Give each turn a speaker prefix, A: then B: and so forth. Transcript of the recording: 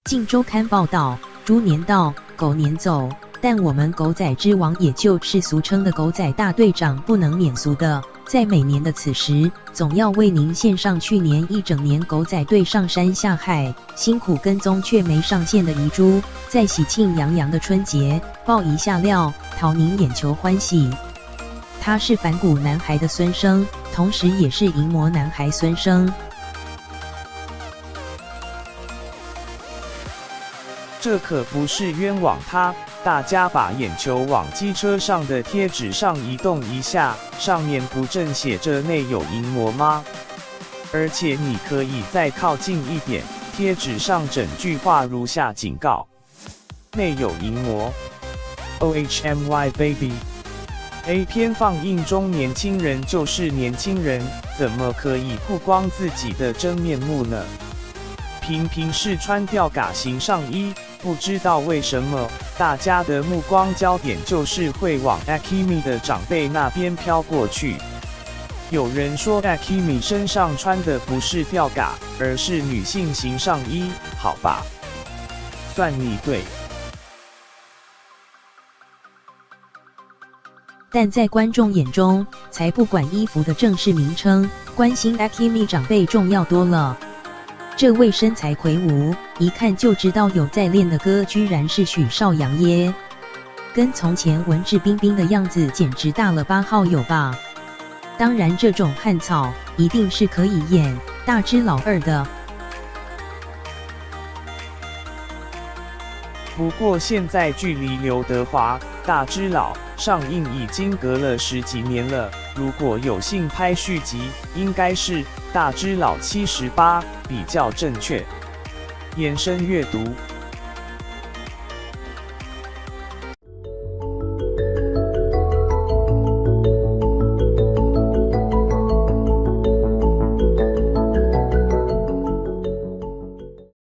A: 镜周刊报道，猪年到，狗年走，但我们狗仔之王，也就是俗称的狗仔大队长，不能免俗的，在每年的此时，总要为您献上去年一整年狗仔队上山下海，辛苦跟踪却没上线的遗珠，在喜庆洋洋的春节，报一下料，讨您眼球欢喜。他是反骨男孩的孙生，同时也是淫魔男孩孙生。
B: 这可不是冤枉他，大家把眼球往机车上的贴纸上移动一下，上面不正写着内有淫魔吗？而且你可以再靠近一点，贴纸上整句话如下警告：内有淫魔 ，OHMY baby。A 片放映中年轻人就是年轻人，怎么可以曝光自己的真面目呢？平平是穿吊嘎型上衣，不知道为什么，大家的目光焦点就是会往 Akimi 的长辈那边飘过去。有人说 Akimi 身上穿的不是吊嘎，而是女性型上衣，好吧，算你对。
A: 但在观众眼中，才不管衣服的正式名称，关心 Akimi 长辈重要多了。这位身材魁梧，一看就知道有在练的哥，居然是许绍洋耶！跟从前文质彬彬的样子简直大了8号有吧？当然，这种汉草一定是可以演大只老二的。
B: 不过现在距离刘德华大只佬上映已经隔了10几年了，如果有幸拍续集，应该是大只佬78比较正确。延伸阅读。